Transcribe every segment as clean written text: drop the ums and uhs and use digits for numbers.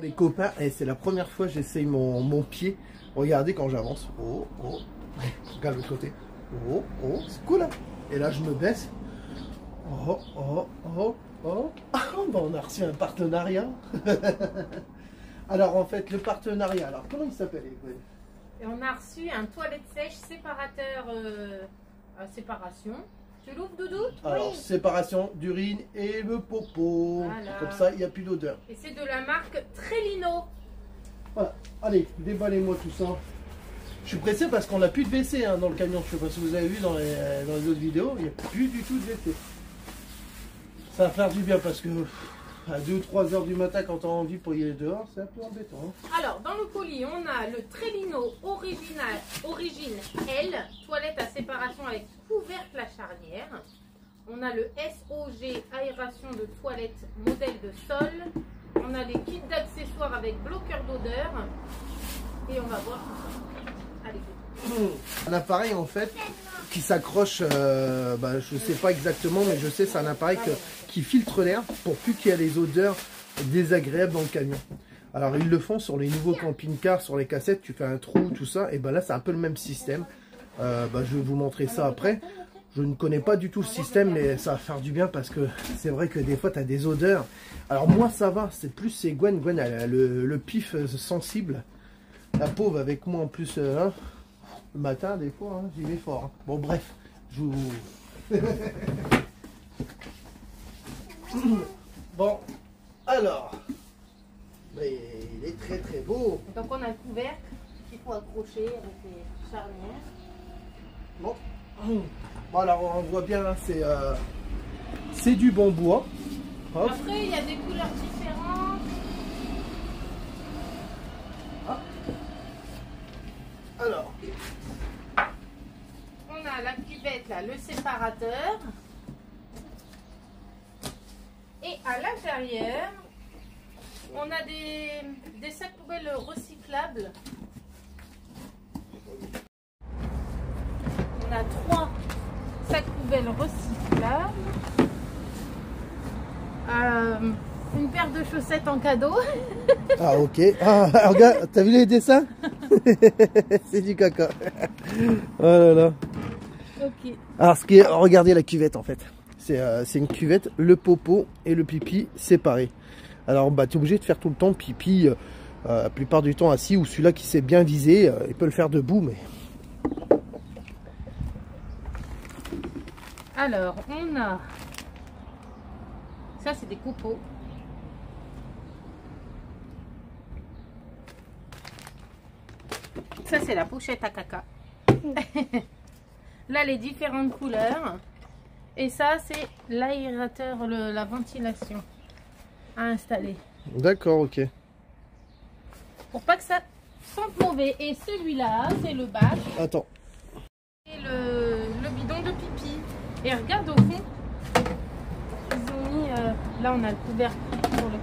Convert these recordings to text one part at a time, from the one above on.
Les copains, et c'est la première fois que j'essaye mon pied. Regardez quand j'avance. Oh, oh. Regarde l'autre côté. Oh, oh, c'est cool hein. Et là je me baisse. Oh, oh, oh, oh. Ah, bah, on a reçu un partenariat. Alors en fait, le partenariat, alors comment il s'appelle? Et on a reçu un toilette sèche séparateur à séparation. Tu l'ouvres, Doudou? Alors, oui. Séparation d'urine et le popo. Voilà. Comme ça, il n'y a plus d'odeur. Et c'est de la marque Trellino. Voilà. Allez, déballez-moi tout ça. Je suis pressé parce qu'on n'a plus de WC hein, dans le camion. Je ne sais pas si vous avez vu dans les autres vidéos. Il n'y a plus du tout de WC. Ça va faire du bien parce que à 2 ou 3 heures du matin, quand on a envie pour y aller dehors, c'est un peu embêtant. Hein. Alors, dans le colis, on a le Trellino Origine L, toilette à séparation avec couvercle à charnière. On a le SOG aération de toilette modèle de sol. On a les kits d'accessoires avec bloqueur d'odeur. Et on va voir tout ça. Allez. Un appareil en fait qui s'accroche, je sais pas exactement, mais je sais c'est un appareil qui filtre l'air pour plus qu'il y ait les odeurs désagréables dans le camion. Alors ils le font sur les nouveaux camping-cars, sur les cassettes, tu fais un trou, tout ça, et ben là c'est un peu le même système. Je vais vous montrer ça après. Je ne connais pas du tout le système, mais ça va faire du bien parce que c'est vrai que des fois tu as des odeurs. Alors moi ça va, c'est plus c'est Gwen, elle a le pif sensible. La pauvre avec moi en plus, hein, le matin des fois, hein, j'y vais fort. Hein. Bon bref, je vous... Bon, alors, mais il est très très beau. Donc on a le couvercle qu'il faut accrocher avec les charnières. Bon, bon alors on voit bien, hein, c'est du bon bois. Hop. Après il y a des couleurs différentes. Ah. Alors, on a la cuvette là, le séparateur. Et à l'intérieur, on a des sacs poubelles recyclables. On a 3 sacs poubelles recyclables. Une paire de chaussettes en cadeau. ah ok. Ah, regarde, t'as vu les dessins? C'est du caca. Oh là là. Ok. Alors regardez la cuvette en fait. C'est une cuvette, le popo et le pipi séparés. Alors tu es obligé de faire tout le temps le pipi, la plupart du temps assis, ou celui-là qui s'est bien visé, il peut le faire debout. Mais alors on a, ça c'est des copeaux. Ça c'est la pochette à caca. Là les différentes couleurs. Et ça, c'est l'aérateur, la ventilation à installer. D'accord, ok. Pour pas que ça sente mauvais. Et celui-là, c'est le bac. Attends. Et le bidon de pipi. Et regarde au fond. Ils ont mis... là, on a le couvercle pour le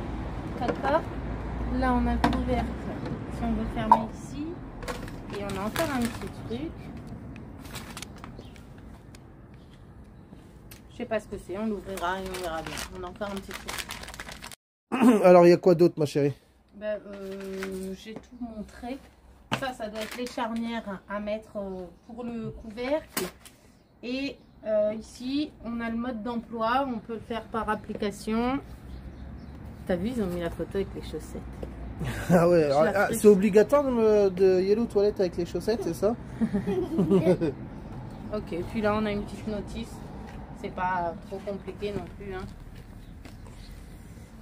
caca. Là, on a le couvercle si on veut fermer ici. Et on a encore un petit truc. Je sais pas ce que c'est, on l'ouvrira et on verra bien. On a encore un petit truc. Alors, il y a quoi d'autre, ma chérie? J'ai tout montré. Ça doit être les charnières à mettre pour le couvercle. Et ici, on a le mode d'emploi. On peut le faire par application. T'as vu, ils ont mis la photo avec les chaussettes. Ah ouais, c'est obligatoire de Yellow Toilette avec les chaussettes, c'est ça? Ok, puis là, on a une petite notice. C'est pas trop compliqué non plus. Hein.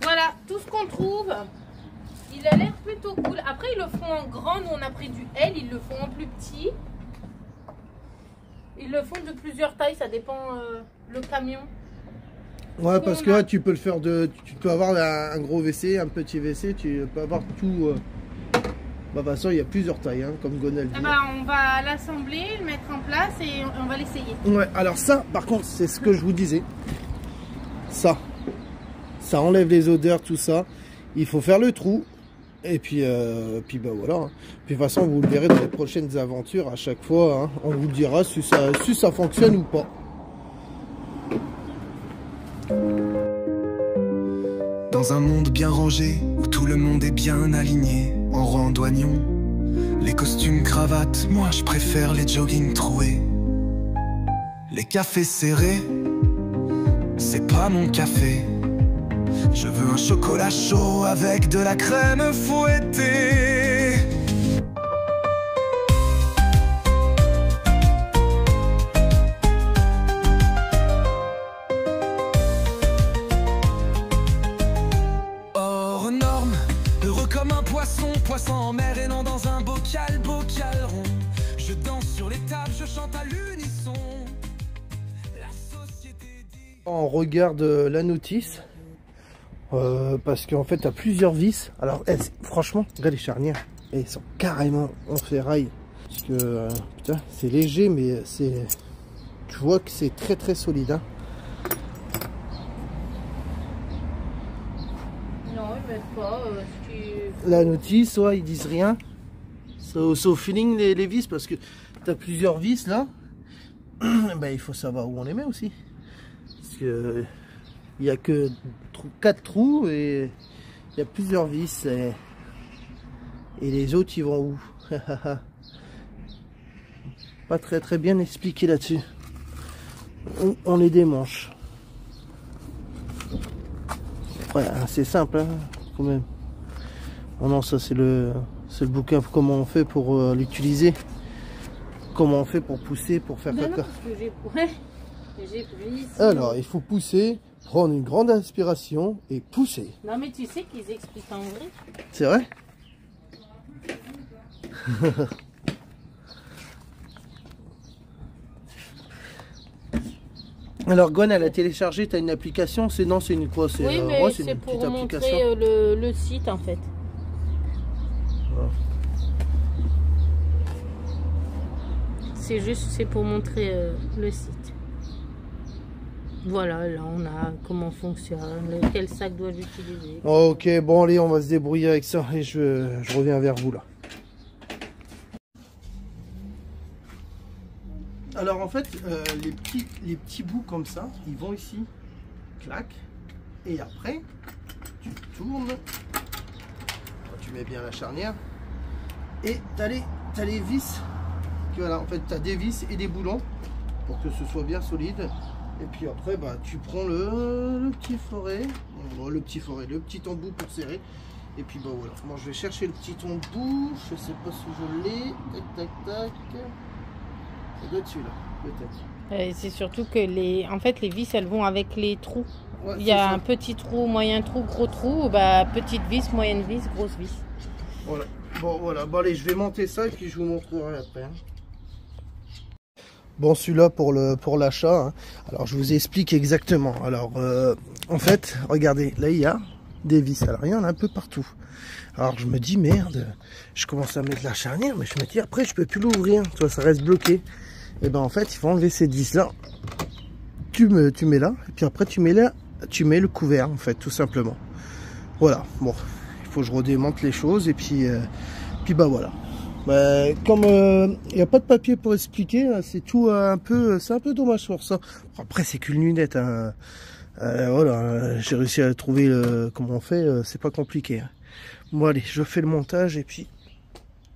Voilà, tout ce qu'on trouve. Il a l'air plutôt cool. Après, ils le font en grand. Nous, on a pris du L. Ils le font en plus petit. Ils le font de plusieurs tailles. Ça dépend le camion. Ouais, parce que là, tu peux le faire tu peux avoir un gros WC, un petit WC. Tu peux avoir tout. De toute façon, il y a plusieurs tailles, hein, comme Gonel dit. On va l'assembler, le mettre en place et on va l'essayer. Ouais, alors ça, par contre, c'est ce que je vous disais. Ça enlève les odeurs, tout ça. Il faut faire le trou. Et puis voilà. Puis de toute façon, vous le verrez dans les prochaines aventures. À chaque fois, hein, on vous dira si ça fonctionne ou pas. Dans un monde bien rangé, où tout le monde est bien aligné, en rang d'oignons, les costumes cravates, moi je préfère les joggings troués. Les cafés serrés, c'est pas mon café. Je veux un chocolat chaud avec de la crème fouettée. Hors norme, heureux comme un poisson, poisson en mer et non dans un bocal, bocal rond. Je danse sur les tables, je chante à l'unisson. La société dit... On regarde la notice. Parce qu'en fait, tu as plusieurs vis. Alors, franchement, regarde les charnières. Elles sont carrément en ferraille. Parce que, putain, c'est léger, mais c'est... Tu vois que c'est très très solide. Hein. Non, ils mettent pas. La notice, ouais, ils disent rien. C'est au feeling les vis, parce que tu as plusieurs vis là. Ben, il faut savoir où on les met aussi. Parce que... Il n'y a que 4 trous et il y a plusieurs vis. Et les autres, ils vont où? Pas très bien expliqué là-dessus. On les démanche. Ouais, c'est simple, hein, quand même. Oh non, ça c'est le bouquin. Comment on fait pour l'utiliser? Comment on fait pour pousser, pour faire caca? Alors, il faut pousser. Prendre une grande inspiration et pousser. Non mais tu sais qu'ils expliquent en vrai. C'est vrai? Alors Gwen, elle a téléchargé, tu as une application, c'est une quoi? Oui mais ouais, c'est pour montrer le site en fait. Voilà. C'est pour montrer le site. Voilà, là on a comment fonctionne, quel sac doit l'utiliser. Ok, bon allez, on va se débrouiller avec ça et je reviens vers vous là. Alors en fait, les petits bouts comme ça, ils vont ici, clac, et après, tu tournes, tu mets bien la charnière, et tu as les vis, voilà, en fait tu as des vis et des boulons pour que ce soit bien solide. Et puis après, bah, tu prends le petit forêt, le petit embout pour serrer. Et puis bah voilà, moi je vais chercher le petit embout, je sais pas si je l'ai, tac tac tac. Ça doit être celui-là, peut-être. C'est surtout que les vis elles vont avec les trous. Ouais, il y a un petit trou, moyen trou, gros trou, bah petite vis, moyenne vis, grosse vis. Voilà, bon voilà, bon allez, je vais monter ça et puis je vous montrerai après. Hein. Bon, celui-là pour l'achat, hein. Alors je vous explique exactement. Alors en fait, regardez, là il y a des vis. Alors il y en a un peu partout. Alors je me dis merde, je commence à mettre la charnière, mais je me dis après je peux plus l'ouvrir, tu vois, ça reste bloqué. Et ben en fait il faut enlever cette vis là. Tu mets là, et puis après tu mets le couvert en fait, tout simplement. Voilà, bon, il faut que je redémonte les choses et puis bah voilà. Bah, comme il n'y a pas de papier pour expliquer, c'est tout c'est un peu dommage pour ça. Après c'est qu'une lunette, hein. Voilà, j'ai réussi à trouver comment on fait, c'est pas compliqué. Hein. Bon allez, je fais le montage et puis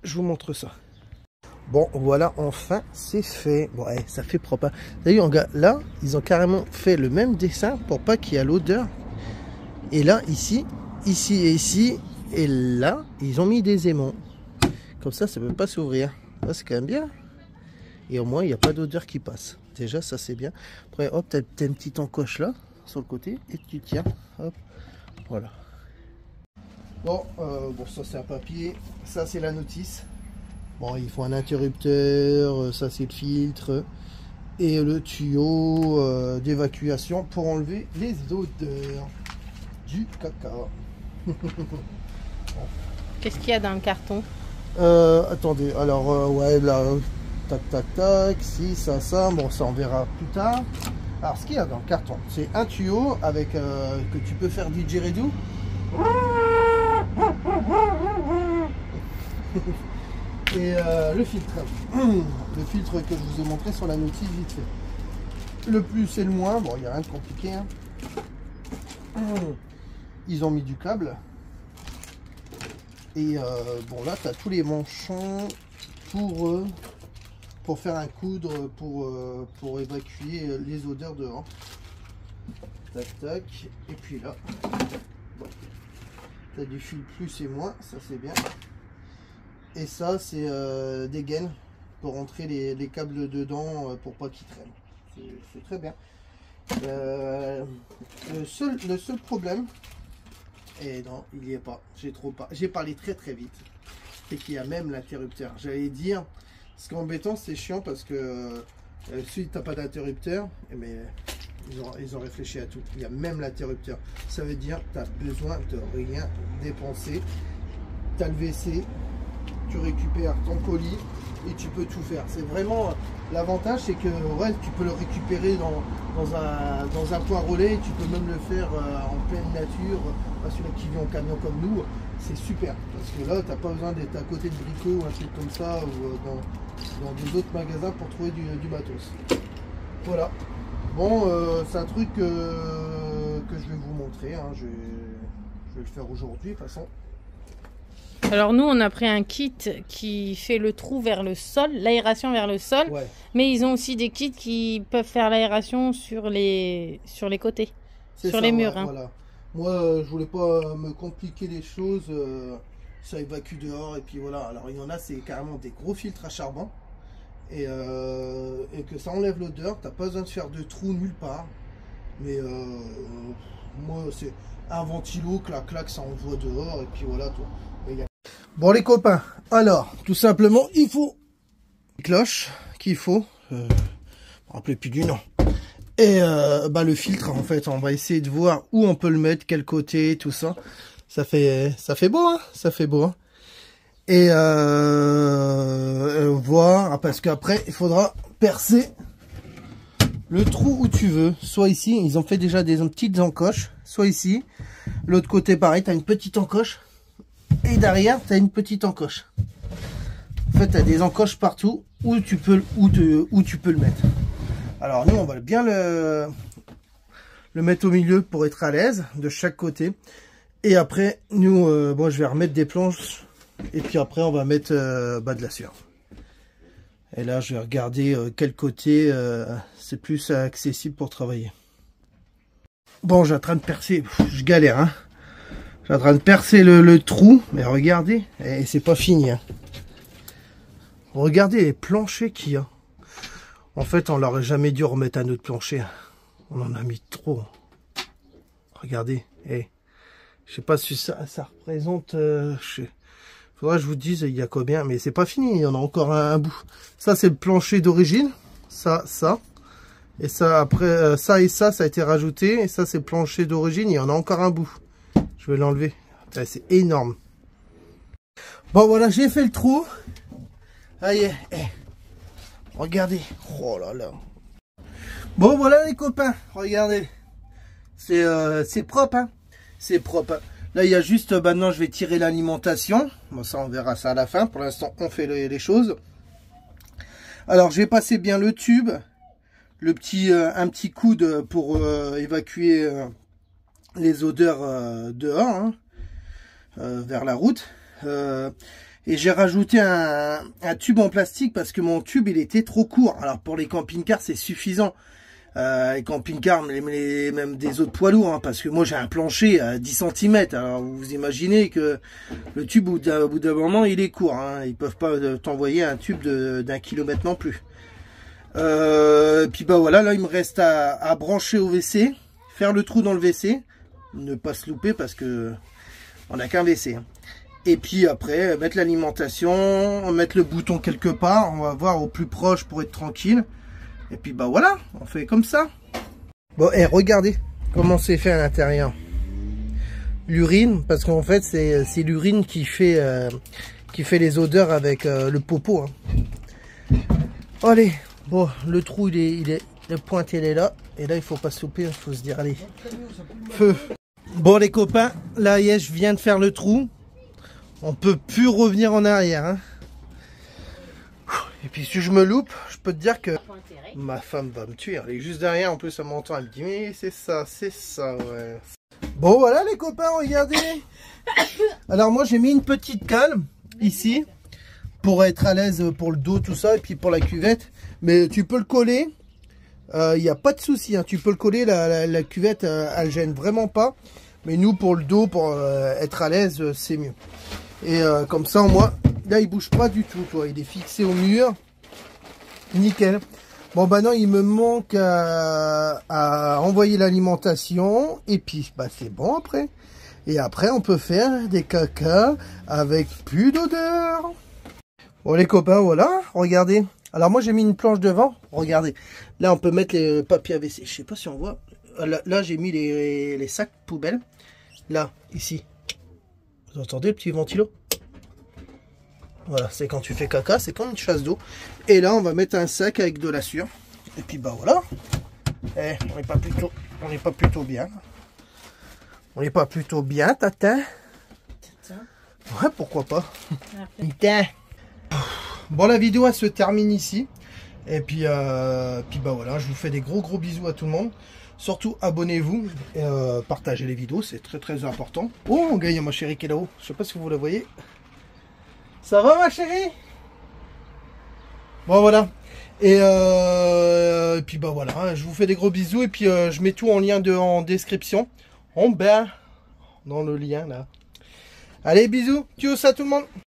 je vous montre ça. Bon voilà, enfin c'est fait. Bon allez, ça fait propre. D'ailleurs là, ils ont carrément fait le même dessin pour pas qu'il y ait l'odeur. Et là, ici et ici, et là, ils ont mis des aimants. Comme ça peut pas s'ouvrir. C'est quand même bien. Et au moins, il n'y a pas d'odeur qui passe. Déjà, ça c'est bien. Après, hop, tu as une petite encoche là, sur le côté, et tu tiens. Hop, voilà. Bon, ça c'est un papier. Ça c'est la notice. Bon, il faut un interrupteur. Ça c'est le filtre. Et le tuyau d'évacuation pour enlever les odeurs du caca. Qu'est-ce qu'il y a dans le carton? Attendez, alors ouais là, tac tac tac, si ça, bon ça on verra plus tard. Alors ce qu'il y a dans le carton, c'est un tuyau avec que tu peux faire didgeridoo. Et le filtre. Le filtre que je vous ai montré sur la notice vite fait. Le plus et le moins, bon il n'y a rien de compliqué. Hein. ils ont mis du câble. Et bon là tu as tous les manchons pour faire un coudre pour évacuer les odeurs dehors. Tac tac. Et puis là, bon, tu as du fil plus et moins, ça c'est bien. Et ça c'est des gaines pour rentrer les câbles dedans pour pas qu'ils traînent. C'est très bien. Le seul problème, et non, il n'y est pas, j'ai parlé très vite, c'est qu'il y a même l'interrupteur. J'allais dire, ce qui est embêtant, c'est chiant parce que si tu n'as pas d'interrupteur, mais ils ont réfléchi à tout. Il y a même l'interrupteur. Ça veut dire que tu as besoin de rien dépenser. Tu as le WC, tu récupères ton colis et tu peux tout faire. C'est vraiment l'avantage, c'est que ouais, tu peux le récupérer dans un point relais, et tu peux même le faire en pleine nature. Celui qui vient en camion comme nous, c'est super parce que là tu n'as pas besoin d'être à côté de Brico ou un truc comme ça ou dans des autres magasins pour trouver du matos. Voilà. Bon, c'est un truc que je vais vous montrer, hein. Je vais le faire aujourd'hui de toute façon. Alors nous on a pris un kit qui fait le trou vers le sol, l'aération vers le sol, ouais. Mais ils ont aussi des kits qui peuvent faire l'aération sur les côtés, sur les murs. Ouais, hein. Voilà. Moi je voulais pas me compliquer les choses, ça évacue dehors et puis voilà. Alors il y en a, c'est carrément des gros filtres à charbon et que ça enlève l'odeur, t'as pas besoin de faire de trou nulle part. Mais moi c'est un ventilo, clac clac, ça envoie dehors et puis voilà toi. Bon les copains, alors tout simplement il faut une cloche qu'il faut, je me rappelais plus du nom, et le filtre en fait, on va essayer de voir où on peut le mettre, quel côté, tout ça. Ça fait beau, hein, ça fait beau. Hein. Et voir, parce qu'après il faudra percer le trou où tu veux, soit ici, ils ont fait déjà des petites encoches, soit ici, l'autre côté pareil, tu as une petite encoche. Et derrière, tu as une petite encoche. En fait, tu as des encoches partout où tu peux le mettre. Alors, nous, on va bien le mettre au milieu pour être à l'aise de chaque côté. Et après, nous, bon, je vais remettre des planches. Et puis après, on va mettre de la sueur. Et là, je vais regarder quel côté c'est plus accessible pour travailler. Bon, j'ai en train de percer. Je galère, hein. Je suis en train de percer le trou, mais regardez, et c'est pas fini. Hein. Regardez les planchers qu'il y a. En fait, on l'aurait jamais dû remettre à notre plancher. On en a mis trop. Regardez, je sais pas si ça représente. Faudrait que je vous dise il y a combien, mais c'est pas fini. Il y en a encore un bout. Ça c'est le plancher d'origine. Ça, et ça après ça et ça a été rajouté. Et ça c'est le plancher d'origine. Il y en a encore un bout. Je vais l'enlever. C'est énorme. Bon voilà, j'ai fait le trou. Allez, regardez. Oh là là. Bon voilà les copains, regardez. C'est propre, hein. C'est propre. Hein. Là il y a juste, maintenant je vais tirer l'alimentation. Bon ça on verra ça à la fin. Pour l'instant on fait les choses. Alors je vais passer bien le tube. Un petit coude pour évacuer les odeurs dehors, hein, vers la route. Et j'ai rajouté un tube en plastique parce que mon tube il était trop court. Alors pour les camping-cars c'est suffisant. Les camping-cars, même des autres poids lourds, hein, parce que moi j'ai un plancher à 10 cm. Alors vous imaginez que le tube au bout d'un moment il est court. Hein, ils peuvent pas t'envoyer un tube d'1 kilomètre non plus. Puis bah voilà, là il me reste à brancher au WC, faire le trou dans le WC. Ne pas se louper parce que on n'a qu'un WC. Hein. Et puis après, mettre l'alimentation, mettre le bouton quelque part. On va voir au plus proche pour être tranquille. Et puis bah voilà, on fait comme ça. Bon, et regardez comment c'est fait à l'intérieur. L'urine, parce qu'en fait c'est l'urine qui fait les odeurs avec le popo. Hein. Allez, bon, le trou le pointe il est là. Et là il faut pas se louper, il faut se dire allez, feu. Bon les copains, là je viens de faire le trou. On peut plus revenir en arrière. Hein. Et puis si je me loupe, je peux te dire que ma femme va me tuer. Elle est juste derrière, en plus elle m'entend, elle me dit mais c'est ça, ouais. Bon voilà les copains, regardez. Alors moi j'ai mis une petite cale ici pour être à l'aise pour le dos, tout ça, et puis pour la cuvette. Mais tu peux le coller, il n'y a pas de souci, hein. Tu peux le coller, la cuvette elle gêne vraiment pas. Mais nous pour le dos, pour être à l'aise, c'est mieux. Et comme ça, moi, là il bouge pas du tout, toi. Il est fixé au mur. Nickel. Bon bah non, il me manque à envoyer l'alimentation. Et puis bah c'est bon après. Et après on peut faire des cacas avec plus d'odeur. Bon les copains, voilà, regardez. Alors moi j'ai mis une planche devant, regardez. Là on peut mettre les papiers AVC, je sais pas si on voit. Là j'ai mis les sacs poubelles. Là, ici. Vous entendez le petit ventilo? Voilà, c'est quand tu fais caca, c'est comme une chasse d'eau. Et là on va mettre un sac avec de la sueur. Et puis bah voilà. Eh, on n'est pas plutôt bien. On n'est pas plutôt bien, Tatin? Ouais, pourquoi pas. Tatin. Bon, la vidéo elle se termine ici. Et puis bah voilà, je vous fais des gros bisous à tout le monde. Surtout abonnez-vous et partagez les vidéos, c'est très important. Oh mon gars, il y a ma chérie qui est là-haut. Je sais pas si vous la voyez. Ça va ma chérie? Bon voilà. Et puis bah voilà, je vous fais des gros bisous. Et puis je mets tout en lien en description. En bas, dans le lien là. Allez, bisous. Tchuss à tout le monde.